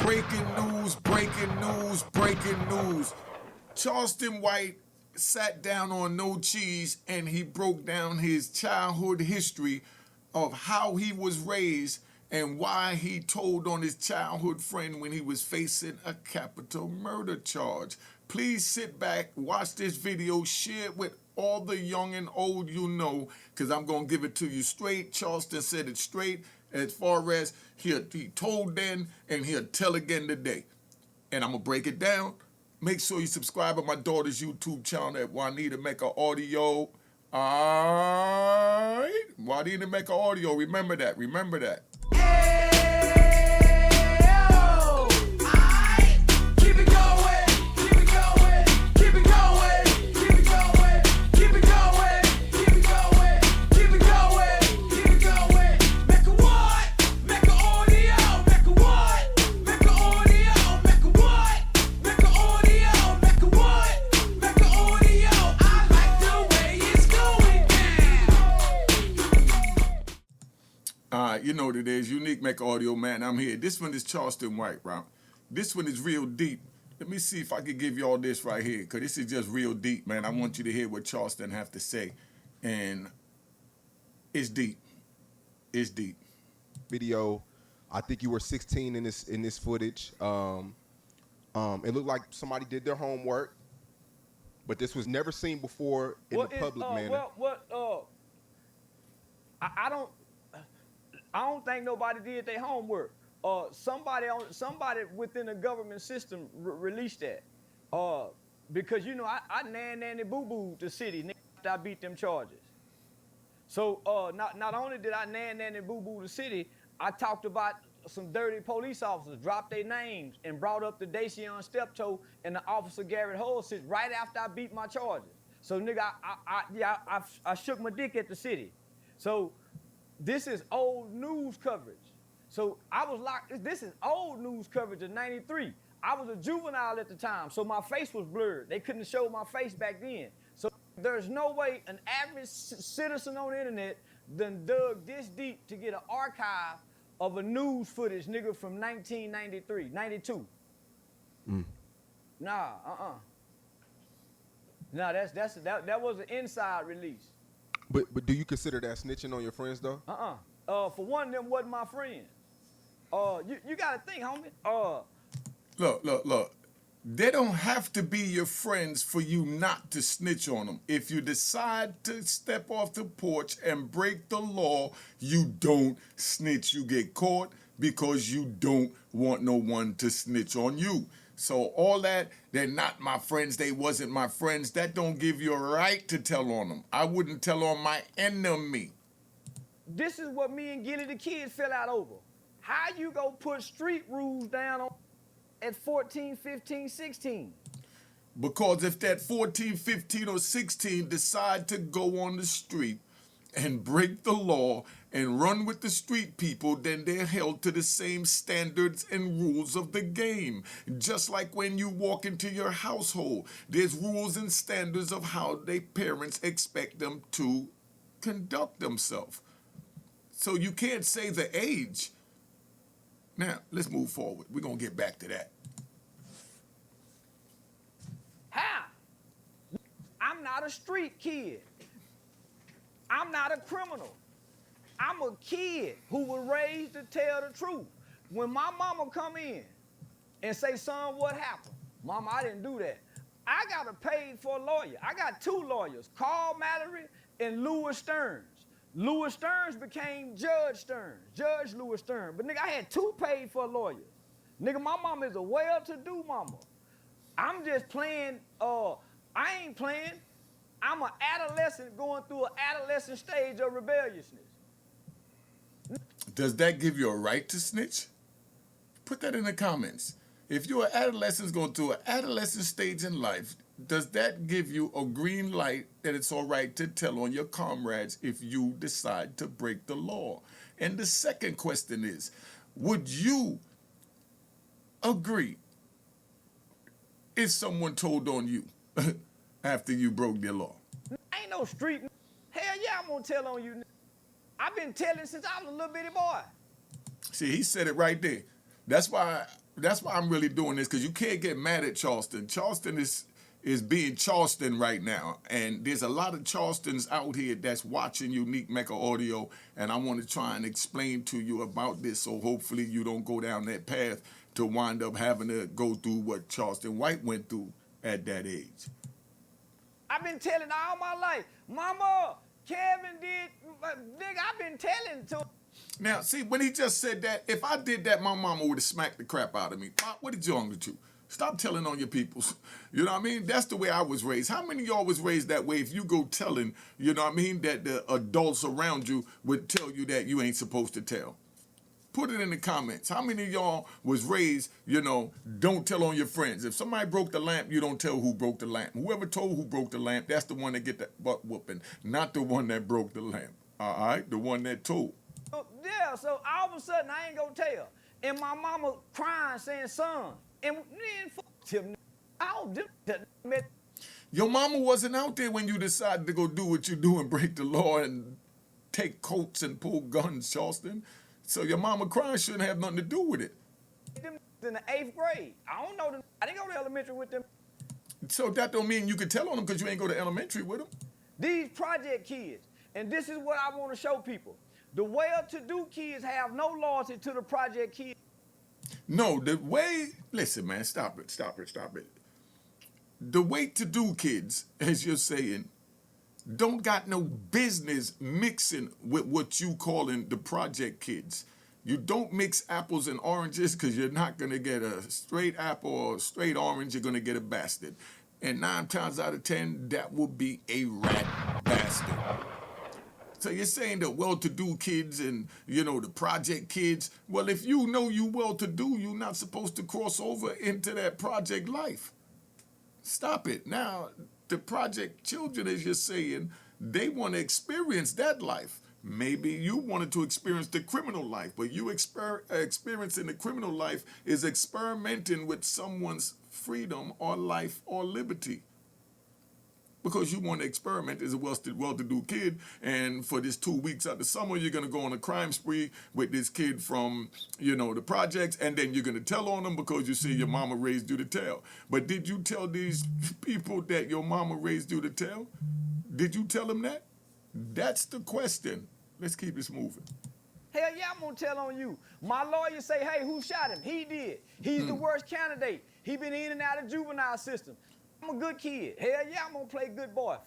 Breaking news, breaking news, breaking news. Charleston White sat down on No Cheese and he broke down his childhood history of how he was raised and why he told on his childhood friend when he was facing a capital murder charge. Please sit back, watch this video, share it with all the young and old you know, because I'm going to give it to you straight. Charleston said it straight as far as he told then and he'll tell again today. And I'm going to break it down. Make sure you subscribe to my daughter's YouTube channel at Juanita Mecca Audio. All right? Juanita Mecca Audio. Remember that. Remember that. You know what it is. Unique Mecca Audio, man. I'm here. This one is Charleston White, right? This one is real deep. Let me see if I can give you all this right here, because this is just real deep, man. I want you to hear what Charleston have to say. And it's deep. It's deep. Video. I think you were 16 in this footage. It looked like somebody did their homework, but this was never seen before in the public manner. I don't think nobody did their homework. Somebody within the government system released that. Because you know I nanny boo-booed the city after I beat them charges. So not only did I nanny boo-boo the city, I talked about some dirty police officers, dropped their names, and brought up the Dacian Steptoe and the officer Garrett Holsich right after I beat my charges. So nigga, I shook my dick at the city. So this is old news coverage. So I was locked, this is old news coverage of 93. I was a juvenile at the time, so my face was blurred. They couldn't show my face back then. So there's no way an average citizen on the internet done dug this deep to get an archive of a news footage, nigga, from 1993, 92. Nah, Nah, that was an inside release. But do you consider that snitching on your friends though? For one, them wasn't my friends. You gotta think, homie. Look. They don't have to be your friends for you not to snitch on them. If you decide to step off the porch and break the law, you don't snitch. You get caught because you don't want no one to snitch on you. So all that, they're not my friends, they wasn't my friends, that don't give you a right to tell on them. I wouldn't tell on my enemy. This is what me and Gilly the Kid fell out over. How you go put street rules down on at 14, 15, 16? Because if that 14, 15, or 16 decide to go on the street and break the law and run with the street people, then they're held to the same standards and rules of the game. Just like when you walk into your household, there's rules and standards of how their parents expect them to conduct themselves. So you can't say the age. Now, let's move forward. We're going to get back to that. How? I'm not a street kid. I'm not a criminal. I'm a kid who was raised to tell the truth. When my mama come in and say, son, what happened? Mama, I didn't do that. I got a paid for a lawyer. I got two lawyers, Carl Mallory and Louis Stearns. Louis Stearns became Judge Stearns, Judge Louis Stearns. But nigga, I had two paid for lawyers. Nigga, my mama is a well-to-do mama. I'm just playing, I ain't playing. I'm an adolescent going through an adolescent stage of rebelliousness. Does that give you a right to snitch? Put that in the comments. If you're an adolescent going through an adolescent stage in life, does that give you a green light that it's all right to tell on your comrades if you decide to break the law? And the second question is, would you agree if someone told on you after you broke their law? Ain't no street. Hell yeah, I'm gonna tell on you. I've been telling since I was a little bitty boy. See, he said it right there. That's why That's why I'm really doing this, because you can't get mad at Charleston. Charleston is being Charleston right now, and there's a lot of Charlestons out here that's watching Unique Mecca Audio, and I want to try and explain to you about this, so hopefully you don't go down that path to wind up having to go through what Charleston White went through at that age. I've been telling all my life, Mama, Kevin did, nigga, I've been telling to. Now, see, when he just said that, if I did that, my mama would have smacked the crap out of me. What did you wrong with you? Stop telling on your peoples. You know what I mean? That's the way I was raised. How many of y'all was raised that way if you go telling, you know what I mean, that the adults around you would tell you that you ain't supposed to tell? Put it in the comments. How many of y'all was raised, you know, don't tell on your friends? If somebody broke the lamp, you don't tell who broke the lamp. Whoever told who broke the lamp, that's the one that get the butt whooping, not the one that broke the lamp. All right? The one that told. Yeah, so all of a sudden I ain't gonna tell. And my mama crying saying, son, and then fuck him. I don't do that. Your mama wasn't out there when you decided to go do what you do and break the law and take coats and pull guns, Charleston. So your mama crying shouldn't have nothing to do with it. Them in the 8th grade. I don't know them. I didn't go to elementary with them. So that don't mean you could tell on them because you ain't go to elementary with them. These project kids, and this is what I want to show people. The well-to-do kids have no loyalty to the project kids. No, the way, listen, man, stop it. The way-to-do kids, as you're saying, don't got no business mixing with what you calling the project kids. You don't mix apples and oranges because you're not going to get a straight apple or a straight orange. You're going to get a bastard. And 9 times out of 10, that would be a rat bastard. So you're saying the well-to-do kids and, you know, the project kids, well, if you know you well-to-do, you're not supposed to cross over into that project life. Stop it. Now, the project children, as you're saying, they want to experience that life. Maybe you wanted to experience the criminal life, but you experiencing the criminal life is experimenting with someone's freedom or life or liberty. Because you want to experiment as a well-to-do kid, and for this 2 weeks out the summer, you're going to go on a crime spree with this kid from, you know, the projects, and then you're going to tell on them because you see your mama raised you to tell. But did you tell these people that your mama raised you to tell? Did you tell them that? That's the question. Let's keep this moving. Hell yeah, I'm going to tell on you. My lawyer say, hey, who shot him? He did. He's the worst candidate. He been in and out of juvenile system. I'm a good kid. Hell yeah, I'm going to play good boy.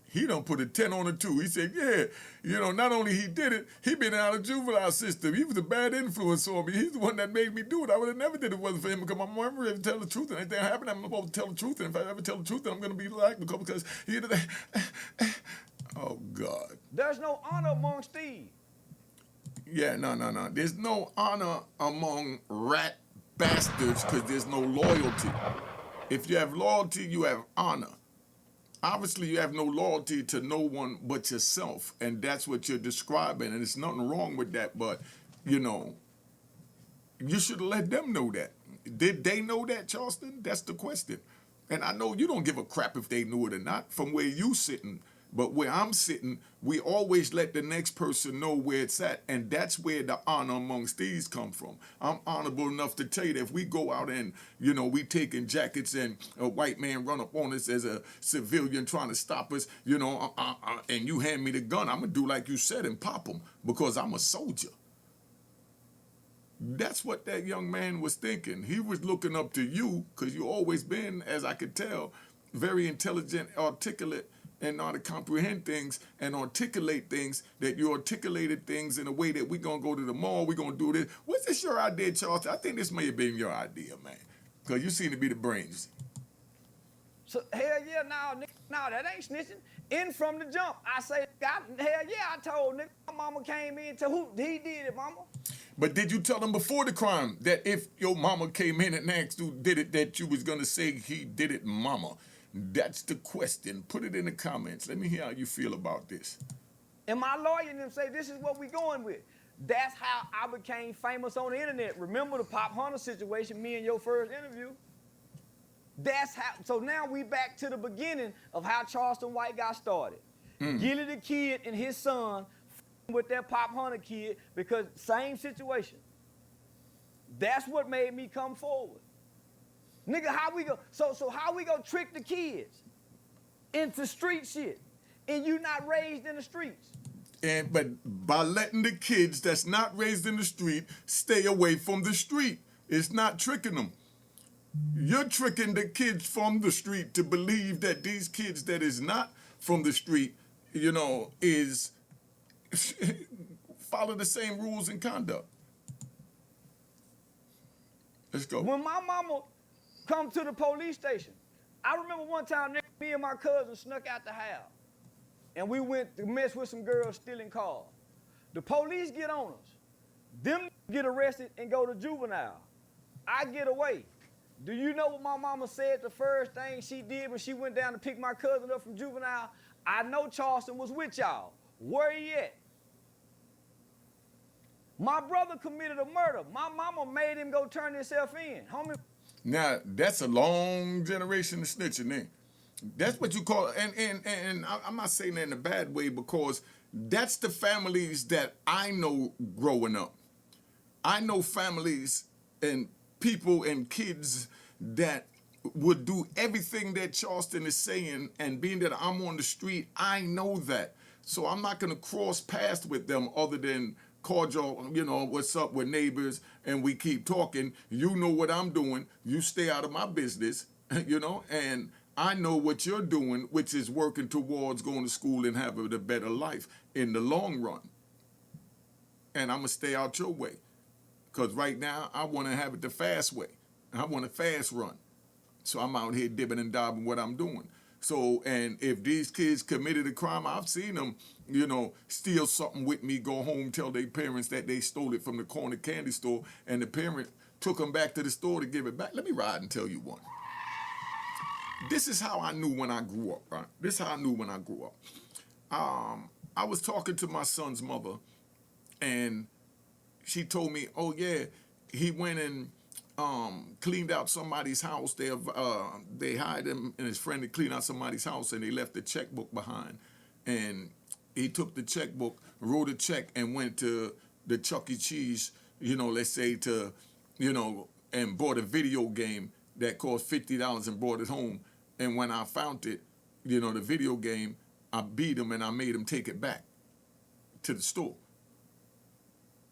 He done put a 10 on a 2. He said, yeah, you know, not only he did it, he been out of juvenile system. He was a bad influence on me. He's the one that made me do it. I would have never did it if it wasn't for him because my mom never tell the truth. And anything happened, I'm supposed to tell the truth. And if I ever tell the truth, then I'm going to be like because he did that. Oh, God. There's no honor amongst thieves. Yeah, no. There's no honor among rat bastards because there's no loyalty. If you have loyalty, you have honor. Obviously, you have no loyalty to no one but yourself, and that's what you're describing, and there's nothing wrong with that, but, you know, you should have let them know that. Did they know that, Charleston? That's the question. And I know you don't give a crap if they knew it or not from where you sitting, but where I'm sitting, we always let the next person know where it's at, and that's where the honor amongst these come from. I'm honorable enough to tell you that if we go out and, you know, we taking jackets and a white man run up on us as a civilian trying to stop us, you know, and you hand me the gun, I'm going to do like you said and pop him because I'm a soldier. That's what that young man was thinking. He was looking up to you because you always been, as I could tell, very intelligent, articulate, and know how to comprehend things and articulate things, that you articulated things in a way that we're going to go to the mall, we're going to do this. Was this your idea, Charles? I think this may have been your idea, man, because you seem to be the brains. So, hell yeah, no, that ain't snitching. In from the jump, I say, hell yeah, I told nigga, my mama came in to who, he did it, mama. But did you tell them before the crime that if your mama came in and asked who did it, that you was going to say he did it, mama? That's the question. Put it in the comments. Let me hear how you feel about this. And my lawyer and them say, this is what we going with. That's how I became famous on the internet. Remember the Pop Hunter situation, me and your first interview? That's how, so now we back to the beginning of how Charleston White got started. Gilly the kid and his son with that Pop Hunter kid because same situation. That's what made me come forward. Nigga, how we go? So how we gonna trick the kids into street shit, and you not raised in the streets? But by letting the kids that's not raised in the street stay away from the street, it's not tricking them. You're tricking the kids from the street to believe that these kids that is not from the street, you know, is follow the same rules and conduct. Let's go. When my mama come to the police station, I remember one time me and my cousin snuck out the house, and we went to mess with some girls stealing cars. The police get on us. Them get arrested and go to juvenile. I get away. Do you know what my mama said the first thing she did when she went down to pick my cousin up from juvenile? I know Charleston was with y'all. Where he at? My brother committed a murder. My mama made him go turn himself in. Homie. Now, that's a long generation of snitching then. That's what you call it. And I'm not saying that in a bad way, because that's the families that I know growing up. I know families and people and kids that would do everything that Charleston is saying, and being that I'm on the street, I know that. So I'm not gonna cross paths with them other than cordial, you know, what's up with neighbors, and we keep talking. You know what I'm doing. You stay out of my business, you know, and I know what you're doing, which is working towards going to school and having a better life in the long run. And I'm gonna stay out your way. Because right now, I want to have it the fast way. I want a fast run. So I'm out here dibbing and dabbing what I'm doing. So, and if these kids committed a crime, I've seen them, you know, steal something with me, go home, tell their parents that they stole it from the corner candy store, and the parent took them back to the store to give it back. Let me ride and tell you one. This is how I knew when I grew up, right? This is how I knew when I grew up. I was talking to my son's mother, and she told me, oh yeah, he went and cleaned out somebody's house. They hired him and his friend to clean out somebody's house, and they left the checkbook behind. And he took the checkbook, wrote a check, and went to the Chuck E. Cheese, you know, let's say to, you know, and bought a video game that cost $50 and brought it home. And when I found it, you know, the video game, I beat him and I made him take it back to the store.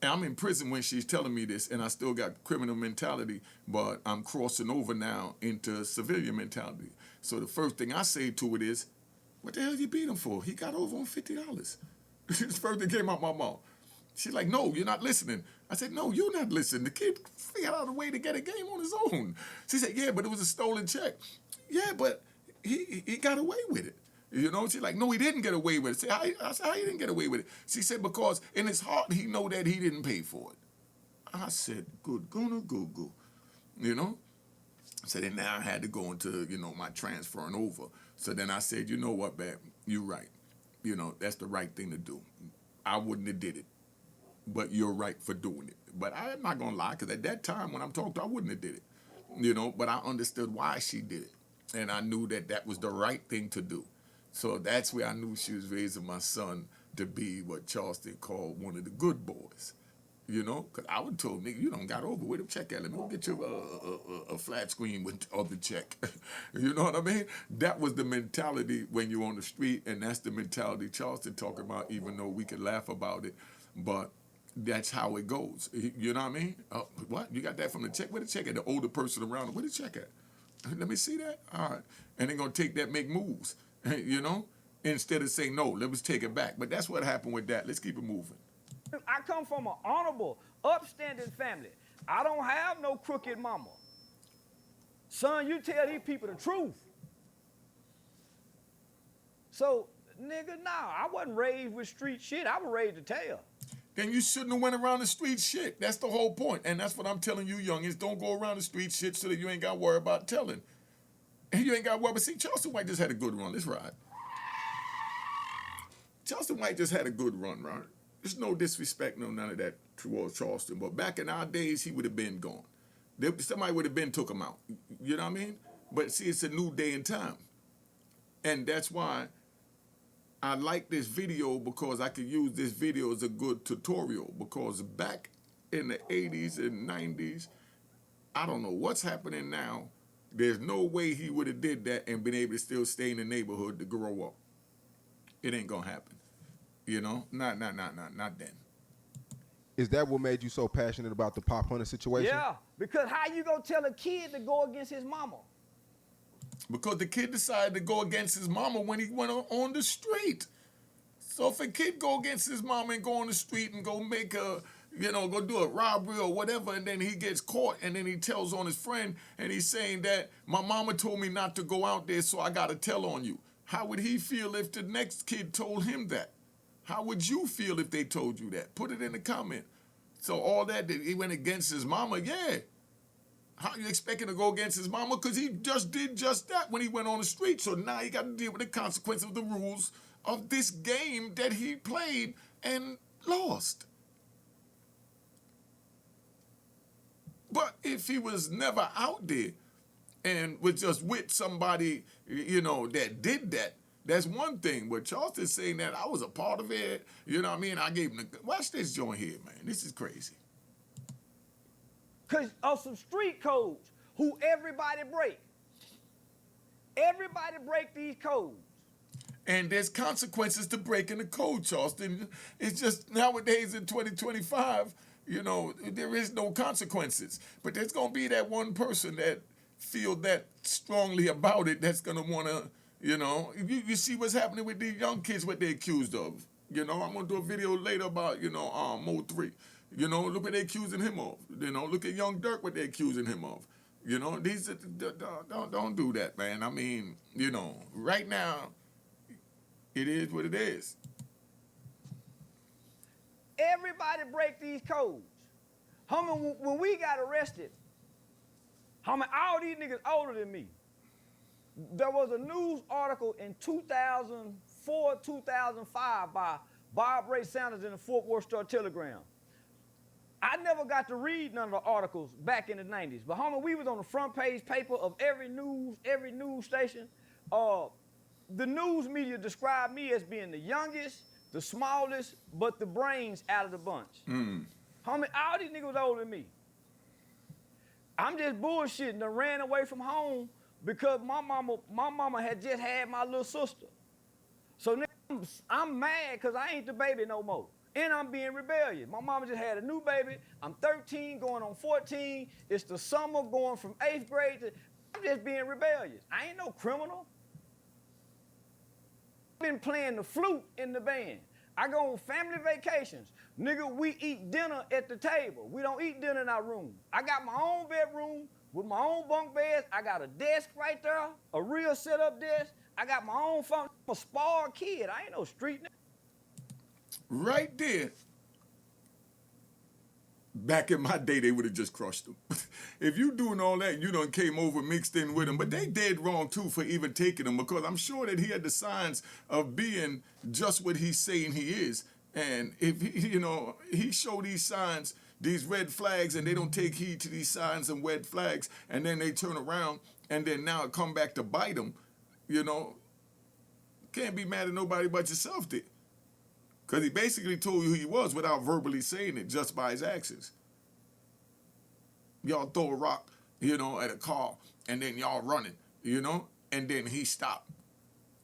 I'm in prison when she's telling me this, and I still got criminal mentality, but I'm crossing over now into civilian mentality. So the first thing I say to it is, what the hell you beat him for? He got over on $50. It's the first thing came out my mouth. She's like, no, you're not listening. I said, no, you're not listening. The kid figured out a way to get a game on his own. She said, yeah, but it was a stolen check. Yeah, but he got away with it. You know, she's like, no, he didn't get away with it. I said, how he didn't get away with it? She said, because in his heart, he know that he didn't pay for it. I said, good gonna Google, you know? So then now I had to go into, you know, my transferring over. So then I said, you know what, babe, you're right. You know, that's the right thing to do. I wouldn't have did it, but you're right for doing it. But I'm not gonna lie, because at that time when I'm talking to her, I wouldn't have did it, you know? But I understood why she did it. And I knew that that was the right thing to do. So that's where I knew she was raising my son to be what Charleston called one of the good boys, you know? Because I would told nigga, you don't got over with him, check at him. Go get you a flat screen with the other check. You know what I mean? That was the mentality when you're on the street, and that's the mentality Charleston talking about, even though we could laugh about it. But that's how it goes. You know what I mean? What? You got that from the check? Where the check at? The older person around, where the check at? Let me see that. All right. And they're going to take that, make moves. You know, instead of saying, no, let's take it back. But that's what happened with that. Let's keep it moving. I come from an honorable, upstanding family. I don't have no crooked mama. Son, you tell these people the truth. So, nigga, nah, I wasn't raised with street shit. I was raised to tell. Then you shouldn't have went around the street shit. That's the whole point. And that's what I'm telling you, youngins. Don't go around the street shit so that you ain't got to worry about telling. And you ain't got to worry. But see, Charleston White just had a good run. Let's ride. Charleston White just had a good run, right? There's no disrespect, no none of that towards Charleston. But back in our days, he would have been gone. Somebody would have been took him out. You know what I mean? But see, it's a new day and time. And that's why I like this video, because I could use this video as a good tutorial. Because back in the 80s and 90s. I don't know what's happening now. There's no way he would have did that and been able to still stay in the neighborhood to grow up. It ain't gonna happen. You know? Not then. Is that what made you so passionate about the Pop Hunter situation? Yeah, because how you gonna tell a kid to go against his mama? Because the kid decided to go against his mama when he went on the street. So if a kid go against his mama and go on the street and go make a, go do a robbery or whatever, and then he gets caught, and then he tells on his friend, and he's saying that my mama told me not to go out there, so I gotta tell on you. How would he feel if the next kid told him that? How would you feel if they told you that? Put it in the comment. So all that he went against his mama, yeah. How you expecting to go against his mama? Because he just did just that when he went on the street. So now he got to deal with the consequences of the rules of this game that he played and lost. But if he was never out there and was just with somebody, that did that, that's one thing. But Charleston's saying that I was a part of it, you know what I mean? I gave him the... Watch this joint here, man. This is crazy. Because of some street codes who everybody break. Everybody break these codes. And there's consequences to breaking the code, Charleston. It's just nowadays in 2025, there is no consequences. But there's going to be that one person that feel that strongly about it that's going to want to, you see what's happening with these young kids, what they're accused of. I'm going to do a video later about, Mo 3. Look what they're accusing him of. Look at Young Dirk, what they're accusing him of. These don't do that, man. I mean, right now, it is what it is. Everybody break these codes. When we got arrested, all these niggas older than me. There was a news article in 2004, 2005 by Bob Ray Sanders in the Fort Worth Star-Telegram. I never got to read none of the articles back in the 90s. But we was on the front page paper of every news station. The news media described me as being the youngest, the smallest, but the brains out of the bunch. All these niggas was older than me. I'm just bullshitting and ran away from home because my mama had just had my little sister. So I'm mad because I ain't the baby no more. And I'm being rebellious. My mama just had a new baby. I'm 13, going on 14. It's the summer going from 8th grade to... I'm just being rebellious. I ain't no criminal. I've been playing the flute in the band. I go on family vacations. Nigga, we eat dinner at the table. We don't eat dinner in our room. I got my own bedroom with my own bunk beds. I got a desk right there, a real set-up desk. I got my own phone. I'm a spoiled kid. I ain't no street nigga. Right there. Back in my day, they would have just crushed them. If you doing all that, you done came over mixed in with them. But they dead wrong, too, for even taking him, because I'm sure that he had the signs of being just what he's saying he is. And if, he showed these signs, these red flags, and they don't take heed to these signs and red flags, and then they turn around, and then now it come back to bite them, can't be mad at nobody but yourself there. Because he basically told you who he was without verbally saying it, just by his actions. Y'all throw a rock, at a car, and then y'all running, and then he stopped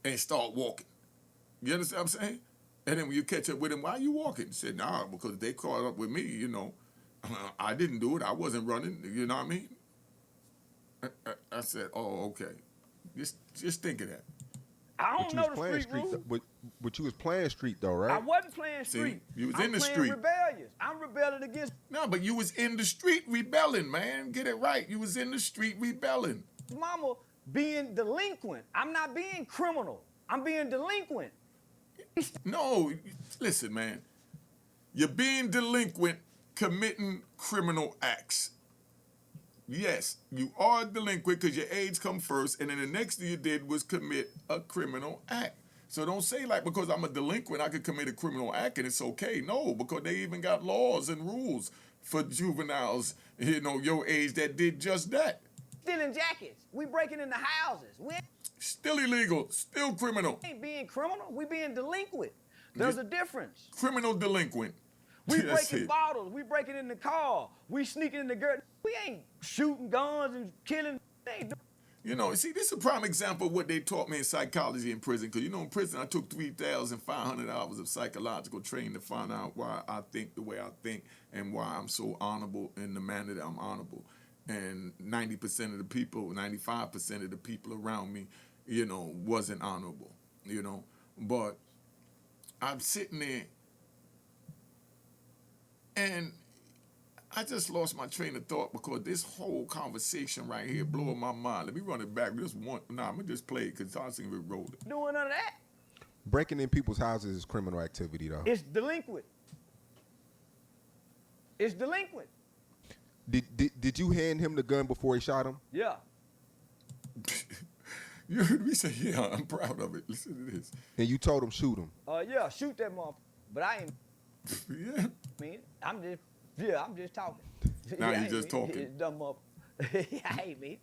and start walking. You understand what I'm saying? And then when you catch up with him, why are you walking? He said, nah, because they caught up with me, I didn't do it. I wasn't running, you know what I mean? I said, oh, okay. Just think of that. I don't know the street rules. But you was playing street though, right? I wasn't playing street. See, you was in the street. I'm playing rebellious. I'm rebelling against... No, but you was in the street rebelling, man. Get it right. You was in the street rebelling. Mama being delinquent. I'm not being criminal. I'm being delinquent. No, listen, man. You're being delinquent, committing criminal acts. Yes, you are delinquent because your age come first, and then the next thing you did was commit a criminal act. So don't say because I'm a delinquent, I could commit a criminal act and it's okay. No, because they even got laws and rules for juveniles, your age that did just that. Stealing jackets. We breaking into houses. Still illegal, still criminal. We ain't being criminal, we being delinquent. There's a difference. Criminal delinquent. We That's breaking it. bottles. We breaking in the car. We sneaking in the girl. We ain't shooting guns and killing. They ain't doing. You know, see, this is a prime example of what they taught me in psychology in prison. Because, you know, in prison, I took 3,500 hours of psychological training to find out why I think the way I think and why I'm so honorable in the manner that I'm honorable. And 90% of the people, 95% of the people around me, you know, wasn't honorable, you know. But I'm sitting there, and I just lost my train of thought because this whole conversation right here blowing my mind. Let me run it back. Just one. Nah, I'm gonna just play it because I think we rolled it. Doing none of that. Breaking in people's houses is criminal activity, though. It's delinquent. It's delinquent. Did you hand him the gun before he shot him? Yeah. You heard me say, yeah, I'm proud of it. Listen to this. And you told him shoot him. Yeah, shoot that motherfucker. But I ain't Yeah. mean, I'm just talking. Now Yeah, you just talking. Dumb up. I ain't mean.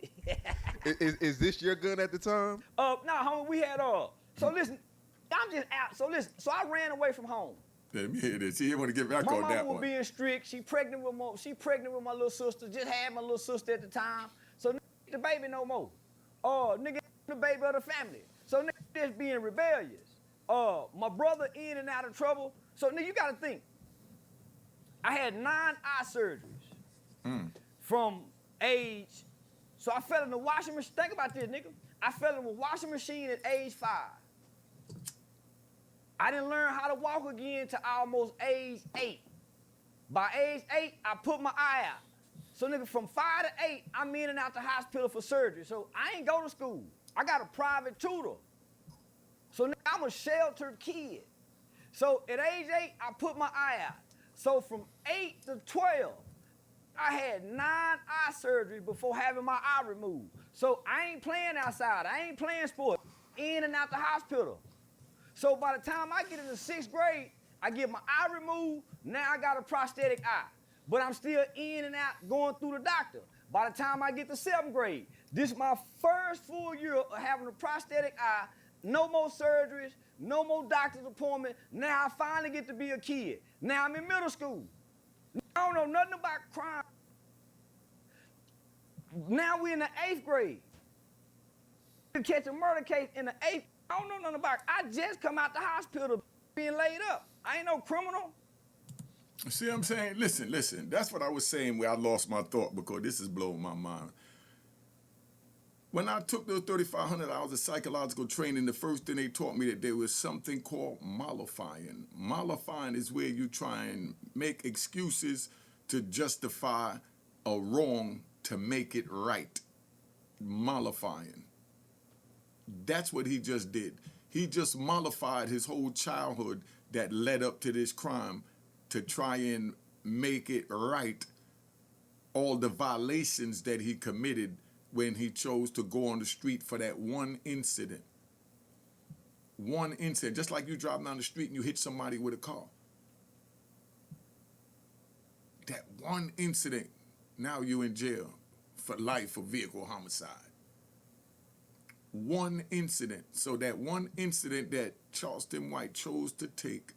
Is this your gun at the time? Nah, homie, we had so listen, I'm just out. So listen, so I ran away from home. Let me hear this. He didn't want to get back My on mama that was one. being strict. She pregnant with my little sister. Just had my little sister at the time. So the baby no more. Nigga the baby of the family. So nigga just being rebellious. My brother in and out of trouble. So nigga, you gotta think. I had 9 eye surgeries from age. So I fell in the washing machine. Think about this, nigga. I fell in the washing machine at age 5. I didn't learn how to walk again till almost age 8. By age 8, I put my eye out. So nigga, from 5 to 8, I'm in and out the hospital for surgery. So I ain't go to school. I got a private tutor. So nigga, I'm a sheltered kid. So at age 8, I put my eye out. So from 8 to 12, I had 9 eye surgeries before having my eye removed. So I ain't playing outside. I ain't playing sports. In and out the hospital. So by the time I get into 6th grade, I get my eye removed. Now I got a prosthetic eye. But I'm still in and out going through the doctor. By the time I get to 7th grade, this is my first full year of having a prosthetic eye. No more surgeries, no more doctor's appointment. Now I finally get to be a kid. Now I'm in middle school. I don't know nothing about crime. Now we're in the 8th grade. To catch a murder case in the 8th, I don't know nothing about it. I just come out the hospital being laid up. I ain't no criminal. See what I'm saying? Listen. That's what I was saying where I lost my thought because this is blowing my mind. When I took those 3,500 hours of psychological training, the first thing they taught me that there was something called mollifying. Mollifying is where you try and make excuses to justify a wrong to make it right. Mollifying. That's what he just did. He just mollified his whole childhood that led up to this crime to try and make it right all the violations that he committed when he chose to go on the street for that one incident. One incident, just like you drive down the street and you hit somebody with a car. That one incident, now you're in jail for life for vehicle homicide. One incident. So that one incident that Charleston White chose to take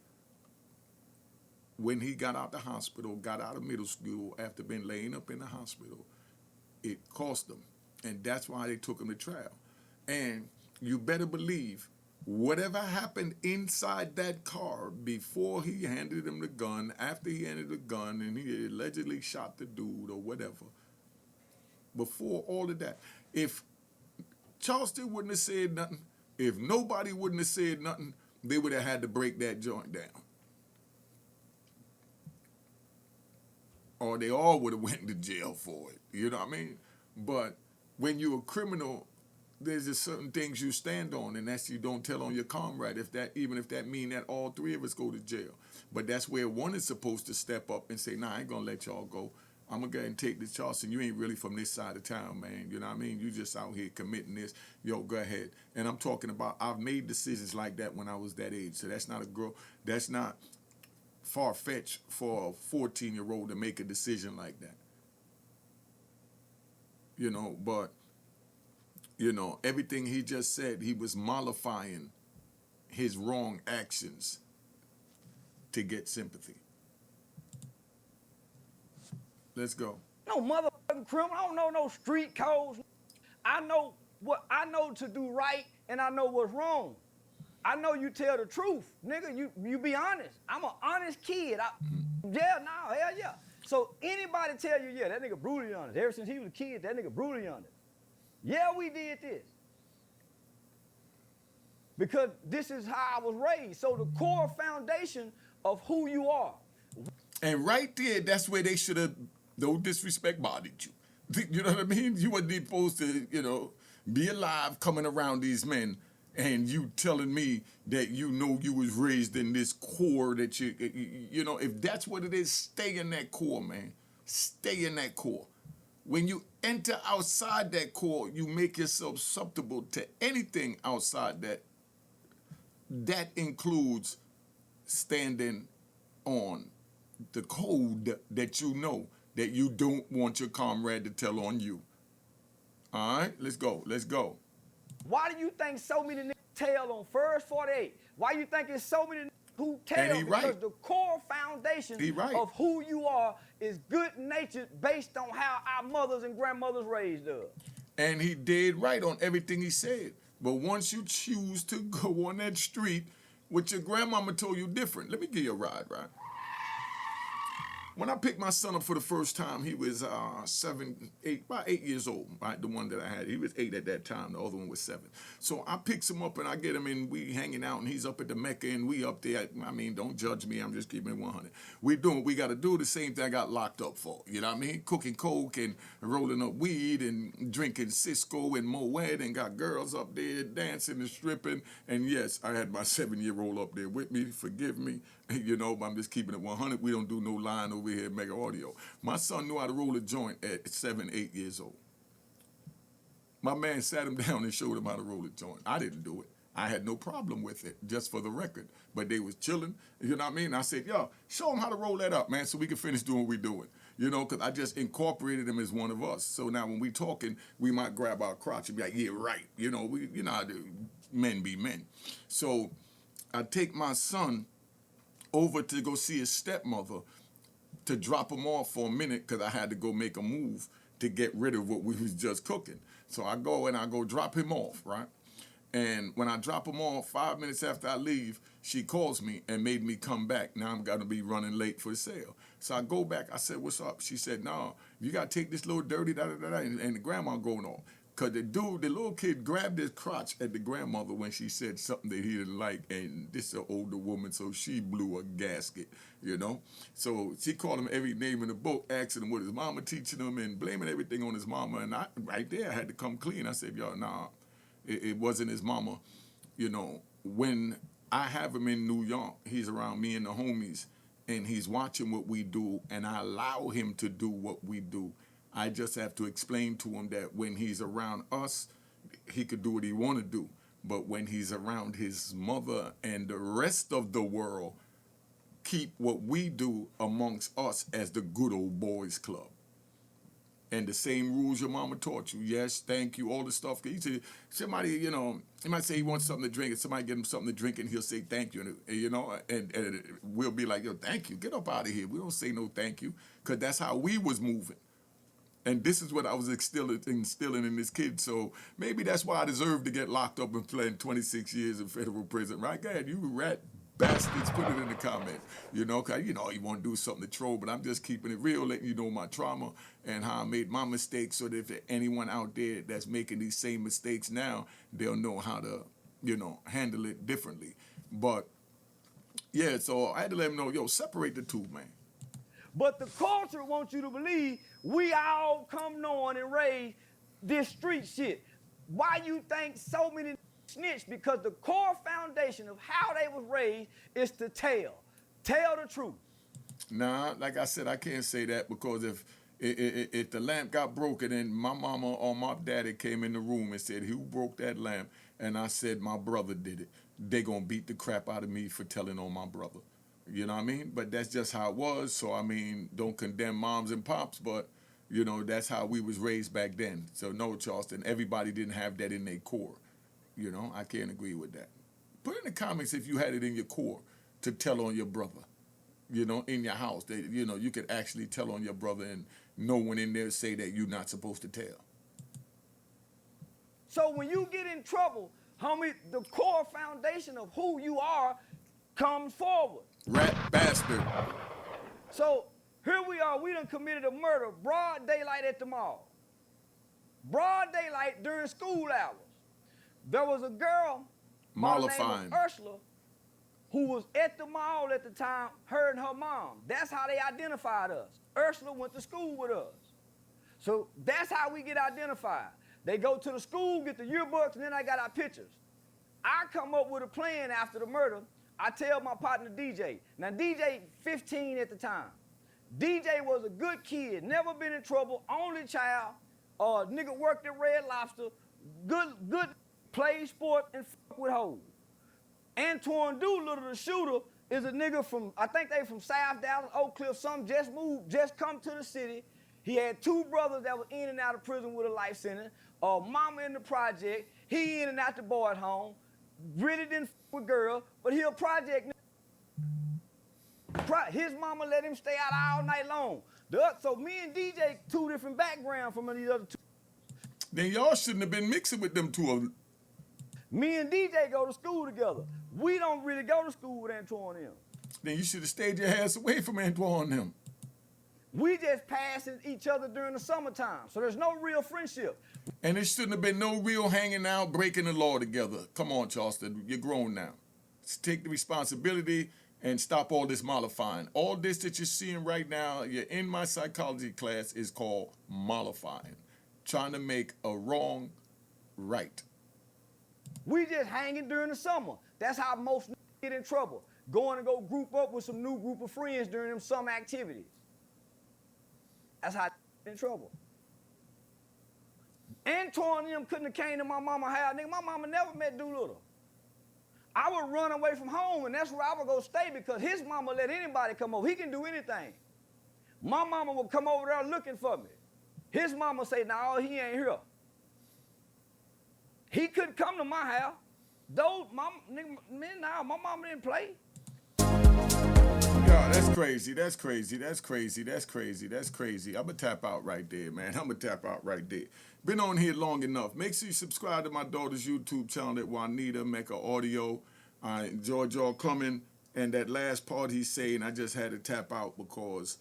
when he got out the hospital, got out of middle school after being laying up in the hospital, it cost him. And that's why they took him to trial. And you better believe whatever happened inside that car before he handed him the gun, after he handed the gun and he allegedly shot the dude or whatever, before all of that, if Charleston wouldn't have said nothing, if nobody wouldn't have said nothing, they would have had to break that joint down. Or they all would have went to jail for it. You know what I mean? But when you're a criminal, there's just certain things you stand on, and that's you don't tell on your comrade, even if that mean that all 3 of us go to jail. But that's where one is supposed to step up and say, nah, I ain't gonna let y'all go. I'm gonna go ahead and take this, Charleston. You ain't really from this side of town, man. You know what I mean? You just out here committing this. Yo, go ahead. And I'm talking about, I've made decisions like that when I was that age. So that's not that's not far-fetched for a 14-year-old to make a decision like that. You know, but, you know, everything he just said, he was mollifying his wrong actions to get sympathy. Let's go. No motherfucking criminal. I don't know no street codes. I know what I know to do right, and I know what's wrong. I know you tell the truth, nigga. You be honest. I'm an honest kid. Yeah, no, hell yeah. So anybody tell you, yeah, that nigga brutally honest. Ever since he was a kid, that nigga brutally honest. Yeah, we did this. Because this is how I was raised. So the core foundation of who you are. And right there, that's where they should have, no disrespect, bodied you. You know what I mean? You wasn't supposed to, be alive coming around these men and you telling me that you know you was raised in this core that if that's what it is, stay in that core, man. Stay in that core. When you enter outside that core, you make yourself susceptible to anything outside that. That includes standing on the code that you know that you don't want your comrade to tell on you. All right, let's go. Why do you think so many niggas tell on First 48? Why you think there's so many niggas who tell? Because the core foundation of who you are is good natured based on how our mothers and grandmothers raised us. And he did right on everything he said. But once you choose to go on that street, what your grandmama told you different. Let me give you a ride, right? When I picked my son up for the first time, he was about 8 years old, right? The one that I had. He was 8 at that time. The other one was 7. So I picks him up and I get him and we hanging out and he's up at the Mecca and we up there. I mean, don't judge me. I'm just keeping it 100. We doing what we got to do, the same thing I got locked up for. You know what I mean? Cooking coke and rolling up weed and drinking Cisco and Moet and got girls up there dancing and stripping. And yes, I had my 7-year-old up there with me. Forgive me. I'm just keeping it 100. We don't do no line over here at Mega Audio. My son knew how to roll a joint at 7, 8 years old. My man sat him down and showed him how to roll a joint. I didn't do it. I had no problem with it, just for the record. But they was chilling, you know what I mean? I said, yo, show them how to roll that up, man, so we can finish doing what we're doing. Because I just incorporated him as one of us. So now when we talking, we might grab our crotch and be like, yeah, right. You know how men be men. So I take my son over to go see his stepmother to drop him off for a minute because I had to go make a move to get rid of what we was just cooking. So I go drop him off, right? And when I drop him off, 5 minutes after I leave, she calls me and made me come back. Now I'm going to be running late for the sale. So I go back. I said, what's up? She said, no, you got to take this little dirty, da-da-da-da, and the grandma going off. Because the little kid grabbed his crotch at the grandmother when she said something that he didn't like, and this is an older woman, so she blew a gasket, So she called him every name in the book, asking him what his mama teaching him and blaming everything on his mama. And right there, I had to come clean. I said, yo, nah, it wasn't his mama. When I have him in New York, he's around me and the homies, and he's watching what we do, and I allow him to do what we do. I just have to explain to him that when he's around us, he could do what he want to do. But when he's around his mother and the rest of the world, keep what we do amongst us as the good old boys club. And the same rules your mama taught you. Yes, thank you, all the stuff. Somebody, he might say he wants something to drink, and somebody get him something to drink, and he'll say thank you, and we'll be like, yo, thank you, get up out of here. We don't say no thank you, because that's how we was moving. And this is what I was instilling in this kid. So maybe that's why I deserve to get locked up and spend 26 years in federal prison. Right? Go ahead, you rat bastards, put it in the comments. Because you want to do something to troll, but I'm just keeping it real, letting you know my trauma and how I made my mistakes so that if anyone out there that's making these same mistakes now, they'll know how to, handle it differently. But, yeah, so I had to let them know, yo, separate the two, man. But the culture wants you to believe we all come knowing and raised this street shit. Why you think so many snitch? Because the core foundation of how they was raised is to tell the truth. Nah, like I said, I can't say that because if the lamp got broken and my mama or my daddy came in the room and said, who broke that lamp? And I said, my brother did it. They gonna beat the crap out of me for telling on my brother. You know what I mean? But that's just how it was. So, I mean, don't condemn moms and pops, but, that's how we was raised back then. So, no, Charleston, everybody didn't have that in their core. I can't agree with that. Put in the comments if you had it in your core to tell on your brother. in your house. That, you could actually tell on your brother and no one in there say that you're not supposed to tell. So when you get in trouble, homie, the core foundation of who you are comes forward. Rat bastard. So here we are, we done committed a murder, broad daylight at the mall. Broad daylight during school hours. There was a girl, Mollifying. by the name of Ursula, who was at the mall at the time, her and her mom. That's how they identified us. Ursula went to school with us. So that's how we get identified. They go to the school, get the yearbooks, and then I got our pictures. I come up with a plan after the murder. I tell my partner DJ. Now DJ 15 at the time. DJ was a good kid, never been in trouble, only child, nigga worked at Red Lobster, good play sport and fuck with hoes. Antoine Doolittle, the shooter, is a nigga from, I think they from South Dallas, Oak Cliff, some just moved, just come to the city. He had 2 brothers that were in and out of prison with a life sentence, mama in the project, he in and out the boy at home, really didn't fuck with girls, but he a project nigga. His mama let him stay out all night long. So me and DJ, 2 different backgrounds from these other 2. Then y'all shouldn't have been mixing with them 2 of them. Me and DJ go to school together. We don't really go to school with Antoine and him. Then you should have stayed your ass away from Antoine and them. We just passing each other during the summertime, so there's no real friendship. And there shouldn't have been no real hanging out, breaking the law together. Come on, Charleston, you're grown now. Let's take the responsibility and stop all this mollifying. All this that you're seeing right now, you're in my psychology class, is called mollifying. Trying to make a wrong right. We just hanging during the summer. That's how most get in trouble. Going to go group up with some new group of friends during them summer activities. That's how get in trouble. Antoine and them couldn't have came to my mama's house. Nigga, my mama never met Doolittle. I would run away from home, and that's where I would go stay because his mama let anybody come over. He can do anything. My mama would come over there looking for me. His mama say, no, he ain't here. He couldn't come to my house. Those, my mama didn't play. Yeah, that's crazy. That's crazy. That's crazy. That's crazy. That's crazy. I'm going to tap out right there, man. I'm going to tap out right there. Been on here long enough. Make sure you subscribe to my daughter's YouTube channel at Juanita Mecca Audio. I enjoyed y'all coming. And that last part he's saying, I just had to tap out because,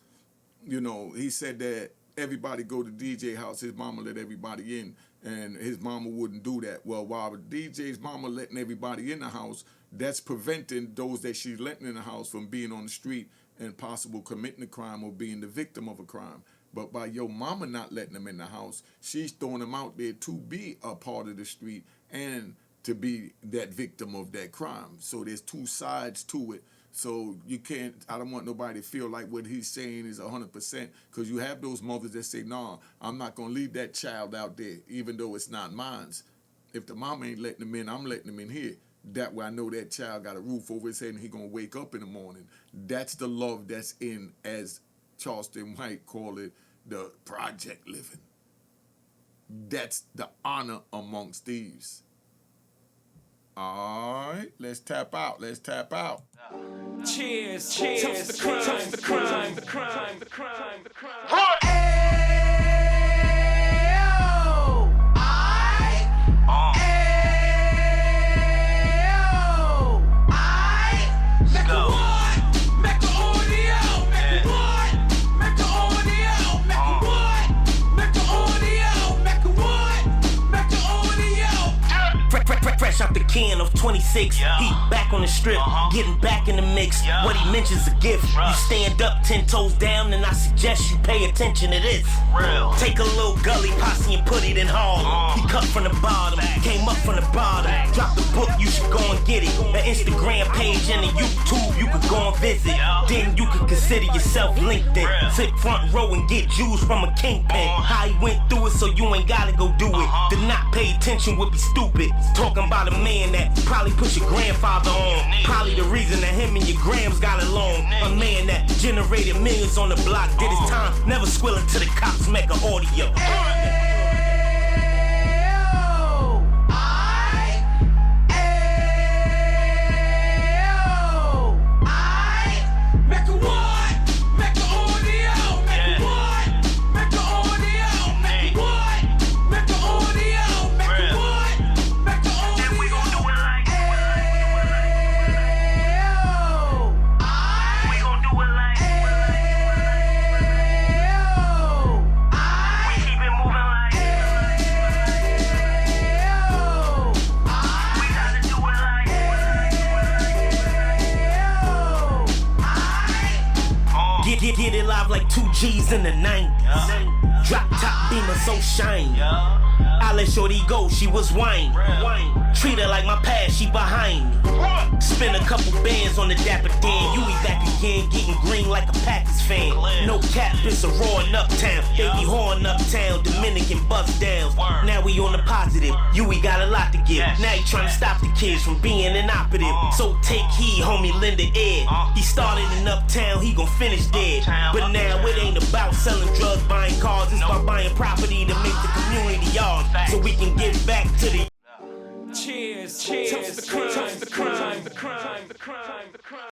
he said that everybody go to DJ house. His mama let everybody in. And his mama wouldn't do that. Well, while DJ's mama letting everybody in the house, that's preventing those that she's letting in the house from being on the street and possible committing a crime or being the victim of a crime. But by your mama not letting them in the house, she's throwing them out there to be a part of the street and to be that victim of that crime. So there's 2 sides to it. So you can't, I don't want nobody to feel like what he's saying is 100%, because you have those mothers that say, nah, I'm not going to leave that child out there, even though it's not mine. If the mama ain't letting him in, I'm letting him in here. That way I know that child got a roof over his head and he going to wake up in the morning. That's the love that's in, as Charleston White call it, the project living. That's the honor amongst thieves. All right, let's tap out. Let's tap out. Cheers, cheers, toast the crime, toast the crime, the crime, the crime, the crime. Fresh out the can of 26, he back on the strip, getting back in the mix. What he mentions a gift. You stand up 10 toes down, and I suggest you pay attention to this. Take a little gully posse and put it in Harlem. He cut from the bottom, came up from the bottom. Drop the book, you should go and get it. The Instagram page and the YouTube, you could go and visit. Then you could consider yourself LinkedIn. Sit front row and get Jews from a kingpin. How he went through it, so you ain't gotta go do it. To not pay attention would be stupid. Talking about a man that probably put your grandfather on. Probably the reason that him and your grams got along. A man that generated millions on the block, did his time, never squilling to the cops, Mecca Audio. Mecca 2 G's in the 90s. Drop top beamer so shiny. I let shorty go, she was wine. Treat her like my past, she behind me. Spend a couple bands on the Dapper Dan. You be back again, getting green like a Packers fan. No cap, it's a raw in Uptown. Baby horn Uptown, Dominican bust downs. Now we on the positive, we got a lot to give. Now he trying to stop the kids from being inoperative. So take heed, homie, lend an ear. He started in Uptown, he gon' finish dead. But now it ain't about selling drugs, buying cars. It's about buying property to make the community yours, so we can give back to the. Cheers, cheers, toast the crime, the crime, the crime, the crime, the crime.